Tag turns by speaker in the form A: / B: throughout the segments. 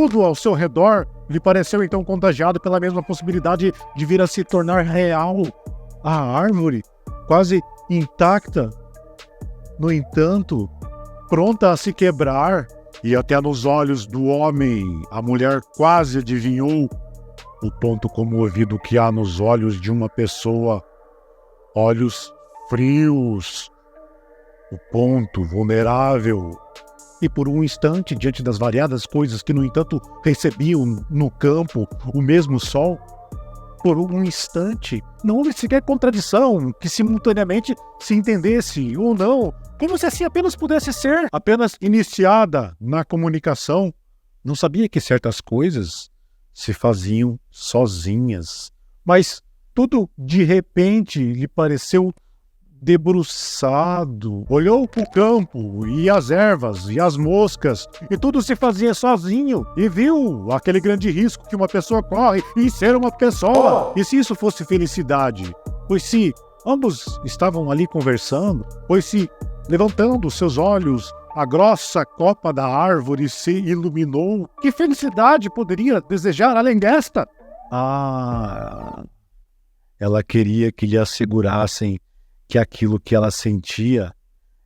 A: tudo ao seu redor lhe pareceu então contagiado pela mesma possibilidade de vir a se tornar real. A árvore, quase intacta, no entanto, pronta a se quebrar, e até nos olhos do homem, a mulher quase adivinhou o ponto comovido que há nos olhos de uma pessoa, olhos frios, o ponto vulnerável. E por um instante, diante das variadas coisas que, no entanto, recebiam no campo o mesmo sol, por um instante, não houve sequer contradição que simultaneamente se entendesse ou não, como se assim apenas pudesse ser, apenas iniciada na comunicação. Não sabia que certas coisas se faziam sozinhas, mas tudo de repente lhe pareceu debruçado. Olhou para o campo e as ervas e as moscas e tudo se fazia sozinho e viu aquele grande risco que uma pessoa corre em ser uma pessoa. E se isso fosse felicidade? Pois se ambos estavam ali conversando, pois se, levantando seus olhos, a grossa copa da árvore se iluminou, que felicidade poderia desejar além desta? Ela queria que lhe assegurassem que aquilo que ela sentia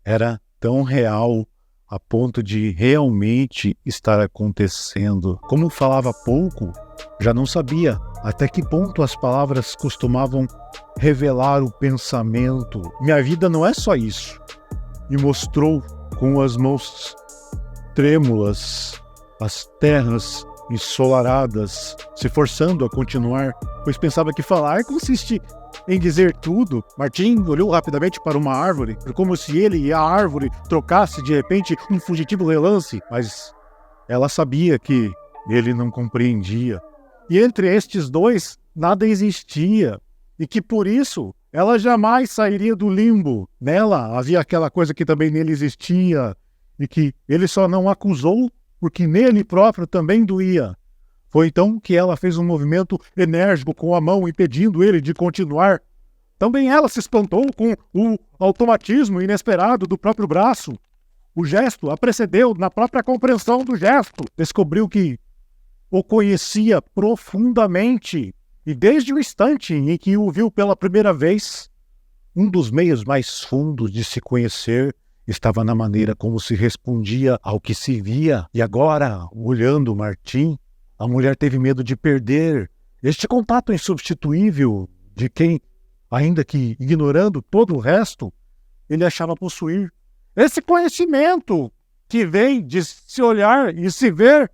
A: era tão real a ponto de realmente estar acontecendo. Como falava pouco, já não sabia até que ponto as palavras costumavam revelar o pensamento. Minha vida não é só isso. E mostrou com as mãos trêmulas as terras ensolaradas, se forçando a continuar, pois pensava que falar consiste em dizer tudo. Martim olhou rapidamente para uma árvore, como se ele e a árvore trocassem de repente um fugitivo relance, mas ela sabia que ele não compreendia. E entre estes dois nada existia, e que por isso ela jamais sairia do limbo. Nela havia aquela coisa que também nele existia, e que ele só não acusou porque nele próprio também doía. Foi então que ela fez um movimento enérgico com a mão, impedindo ele de continuar. Também ela se espantou com o automatismo inesperado do próprio braço. O gesto a precedeu na própria compreensão do gesto. Descobriu que o conhecia profundamente. E desde o instante em que o viu pela primeira vez, um dos meios mais fundos de se conhecer estava na maneira como se respondia ao que se via. E agora, olhando Martim, a mulher teve medo de perder este contato insubstituível de quem, ainda que ignorando todo o resto, ele achava possuir. Esse conhecimento que vem de se olhar e se ver.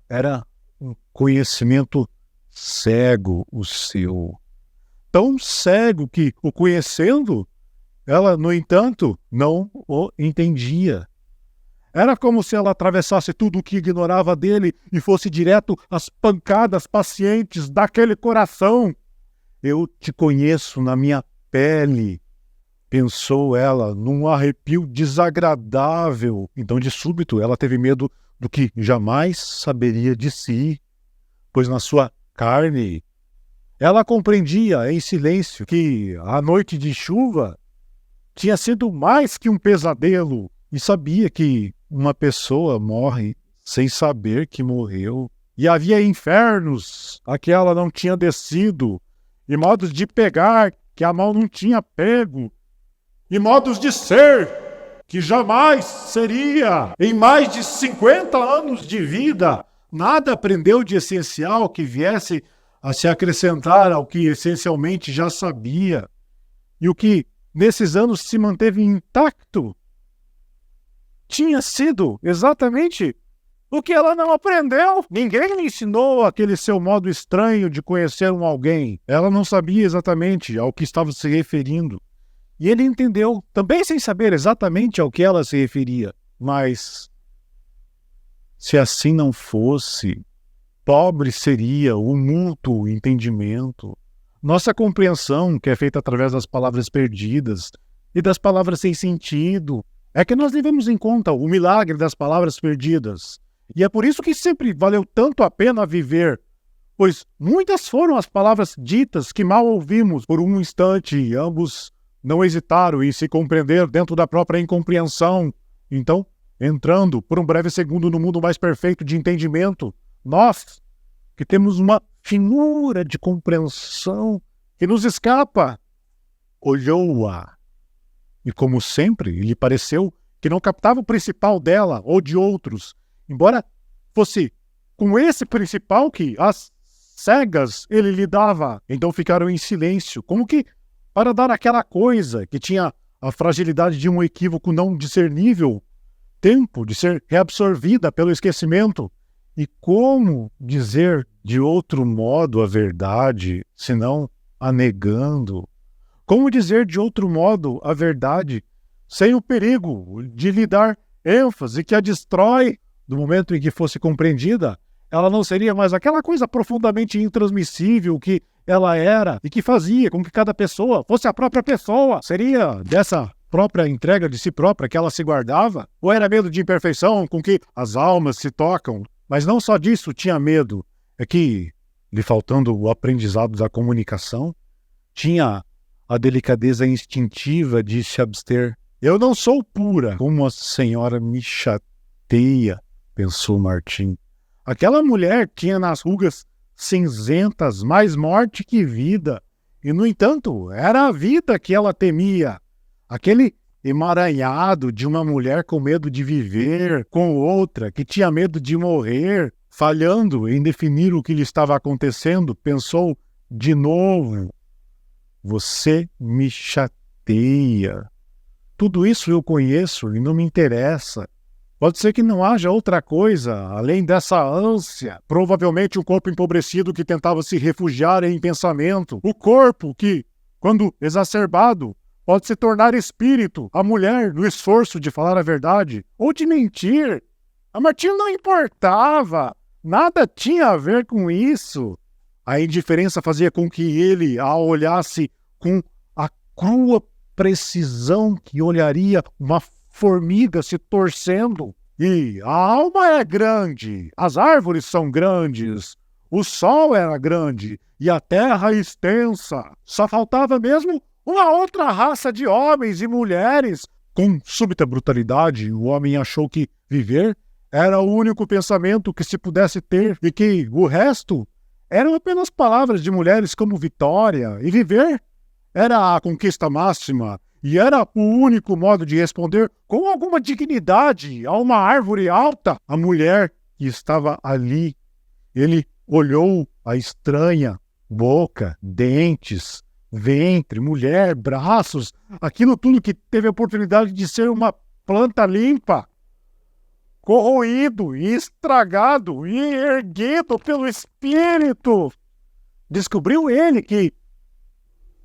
A: Era um conhecimento cego o seu. Tão cego que, o conhecendo, ela, no entanto, não o entendia. Era como se ela atravessasse tudo o que ignorava dele e fosse direto às pancadas pacientes daquele coração. Eu te conheço na minha pele, pensou ela, num arrepio desagradável. Então, de súbito, ela teve medo do que jamais saberia de si, pois na sua carne ela compreendia em silêncio que a noite de chuva tinha sido mais que um pesadelo, e sabia que uma pessoa morre sem saber que morreu. E havia infernos a que ela não tinha descido, e modos de pegar que a mão não tinha pego, e modos de ser que jamais seria. Em mais de 50 anos de vida, nada aprendeu de essencial que viesse a se acrescentar ao que essencialmente já sabia. E o que nesses anos se manteve intacto tinha sido exatamente o que ela não aprendeu. Ninguém lhe ensinou aquele seu modo estranho de conhecer um alguém. Ela não sabia exatamente ao que estava se referindo. E ele entendeu, também sem saber exatamente ao que ela se referia. Mas, se assim não fosse, pobre seria o mútuo entendimento. Nossa compreensão, que é feita através das palavras perdidas e das palavras sem sentido, é que nós levemos em conta o milagre das palavras perdidas. E é por isso que sempre valeu tanto a pena viver, pois muitas foram as palavras ditas que mal ouvimos por um instante, e ambos não hesitaram em se compreender dentro da própria incompreensão. Então, entrando por um breve segundo no mundo mais perfeito de entendimento, nós, que temos uma finura de compreensão que nos escapa, olhou-a. E como sempre, lhe pareceu que não captava o principal dela ou de outros, embora fosse com esse principal que, às cegas, ele lhe dava. Então ficaram em silêncio, como que para dar aquela coisa que tinha a fragilidade de um equívoco não discernível tempo de ser reabsorvida pelo esquecimento. E como dizer de outro modo a verdade, senão a negando? Como dizer de outro modo a verdade, sem o perigo de lhe dar ênfase que a destrói? Do momento em que fosse compreendida, ela não seria mais aquela coisa profundamente intransmissível que ela era e que fazia com que cada pessoa fosse a própria pessoa. Seria dessa própria entrega de si própria que ela se guardava? Ou era medo de imperfeição com que as almas se tocam? Mas não só disso tinha medo, é que, lhe faltando o aprendizado da comunicação, tinha a delicadeza instintiva de se abster. Eu não sou pura, como a senhora me chateia, pensou Martim. Aquela mulher tinha nas rugas cinzentas mais morte que vida, e, no entanto, era a vida que ela temia. Aquele emaranhado de uma mulher com medo de viver, com outra que tinha medo de morrer, falhando em definir o que lhe estava acontecendo, pensou de novo: você me chateia. Tudo isso eu conheço e não me interessa. Pode ser que não haja outra coisa além dessa ânsia. Provavelmente um corpo empobrecido que tentava se refugiar em pensamento. O corpo que, quando exacerbado, pode se tornar espírito. A mulher no esforço de falar a verdade ou de mentir. A Martim não importava. Nada tinha a ver com isso. A indiferença fazia com que ele a olhasse com a crua precisão que olharia uma formiga se torcendo. E a alma é grande, as árvores são grandes, o sol era grande e a terra extensa. Só faltava mesmo uma outra raça de homens e mulheres. Com súbita brutalidade, o homem achou que viver era o único pensamento que se pudesse ter e que o resto eram apenas palavras de mulheres como Vitória. E viver era a conquista máxima e era o único modo de responder com alguma dignidade a uma árvore alta. A mulher que estava ali, ele olhou a estranha boca, dentes, ventre, mulher, braços, aquilo tudo que teve a oportunidade de ser uma planta limpa, corroído e estragado e erguido pelo espírito. Descobriu ele que,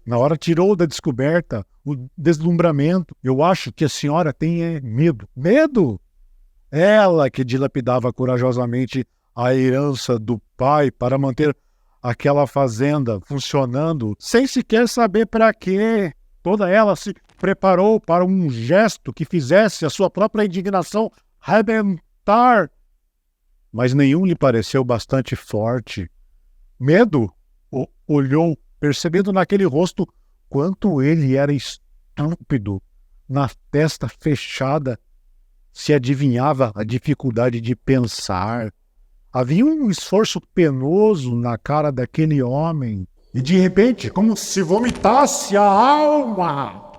A: na hora, tirou da descoberta o deslumbramento. Eu acho que a senhora tem medo. Medo? Ela que dilapidava corajosamente a herança do pai para manter aquela fazenda funcionando, sem sequer saber para quê. Toda ela se preparou para um gesto que fizesse a sua própria indignação rebentar, mas nenhum lhe pareceu bastante forte. Medo? Olhou, percebendo naquele rosto quanto ele era estúpido. Na testa fechada se adivinhava a dificuldade de pensar. Havia um esforço penoso na cara daquele homem. E de repente, como se vomitasse a alma.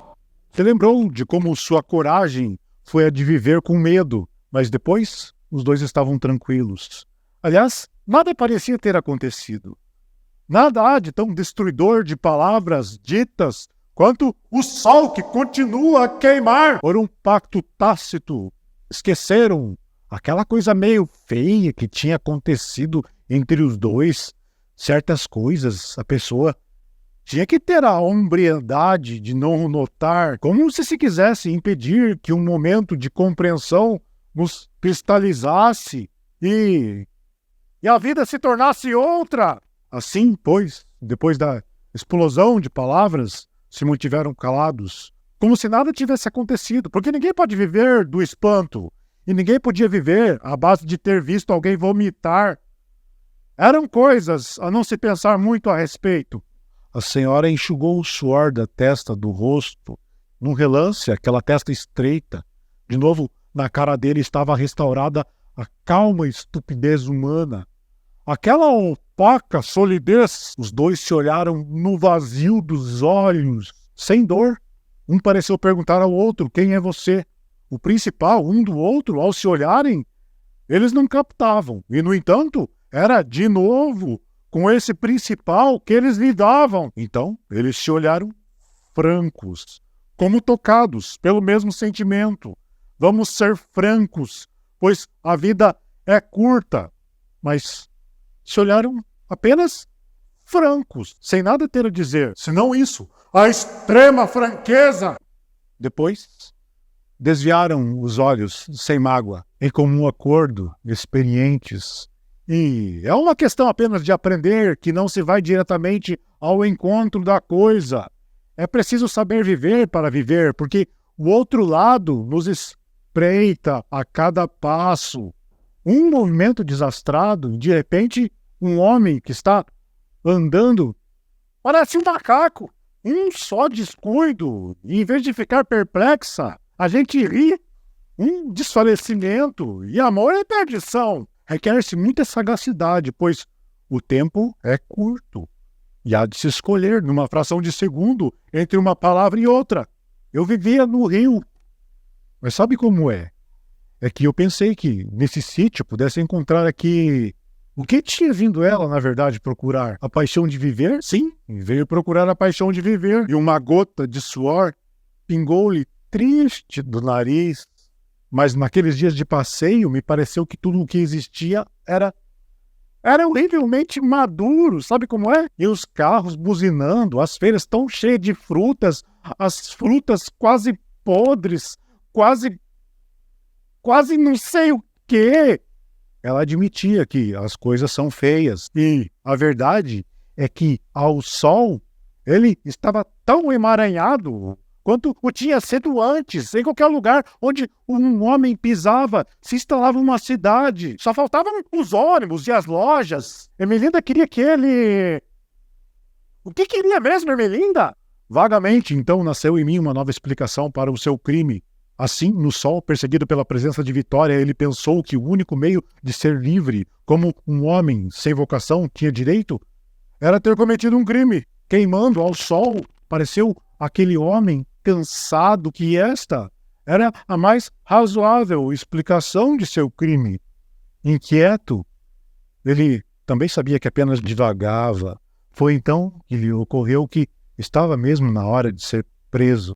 A: Se lembrou de como sua coragem foi a de viver com medo, mas depois os dois estavam tranquilos. Aliás, nada parecia ter acontecido. Nada há de tão destruidor de palavras ditas quanto o sol que continua a queimar por um pacto tácito. Esqueceram aquela coisa meio feia que tinha acontecido entre os dois. Certas coisas a pessoa tinha que ter a hombridade de não notar, como se quisesse impedir que um momento de compreensão nos cristalizasse e a vida se tornasse outra. Assim, pois, depois da explosão de palavras, se mantiveram calados, como se nada tivesse acontecido, porque ninguém pode viver do espanto, e ninguém podia viver à base de ter visto alguém vomitar. Eram coisas a não se pensar muito a respeito. A senhora enxugou o suor da testa do rosto. Num relance, aquela testa estreita, de novo Na cara dele estava restaurada a calma estupidez humana. Aquela opaca solidez. Os dois se olharam no vazio dos olhos, sem dor. Um pareceu perguntar ao outro: quem é você? O principal, um do outro, ao se olharem, eles não captavam. E, no entanto, era de novo com esse principal que eles lidavam. Então, eles se olharam francos, como tocados pelo mesmo sentimento. Vamos ser francos, pois a vida é curta. Mas se olharam apenas francos, sem nada ter a dizer, senão isso, a extrema franqueza. Depois, desviaram os olhos sem mágoa, em comum acordo, experientes. E é uma questão apenas de aprender, que não se vai diretamente ao encontro da coisa. É preciso saber viver para viver, porque o outro lado nos espreita a cada passo. Um movimento desastrado, de repente, um homem que está andando parece um macaco. Um só descuido, e em vez de ficar perplexa, a gente ri. Um desfalecimento, e amor é perdição. Requer-se muita sagacidade, pois o tempo é curto. E há de se escolher numa fração de segundo entre uma palavra e outra. Eu vivia no Rio. Mas sabe como é? É que eu pensei que nesse sítio pudesse encontrar aqui o que tinha vindo ela, na verdade, procurar. A paixão de viver? Sim, veio procurar a paixão de viver. E uma gota de suor pingou-lhe triste do nariz. Mas naqueles dias de passeio, me pareceu que tudo o que existia era horrivelmente maduro, sabe como é? E os carros buzinando, as feiras tão cheias de frutas, as frutas quase podres, quase não sei o quê. Ela admitia que as coisas são feias. E a verdade é que, ao sol, ele estava tão emaranhado quanto o tinha sido antes. Em qualquer lugar onde um homem pisava, se instalava uma cidade. Só faltavam os ônibus e as lojas. Ermelinda queria que ele... O que queria mesmo, Ermelinda? Vagamente, então, nasceu em mim uma nova explicação para o seu crime. Assim, no sol, perseguido pela presença de Vitória, ele pensou que o único meio de ser livre, como um homem sem vocação tinha direito, era ter cometido um crime. Queimando ao sol, pareceu aquele homem cansado que esta era a mais razoável explicação de seu crime. Inquieto, ele também sabia que apenas divagava. Foi então que lhe ocorreu que estava mesmo na hora de ser preso.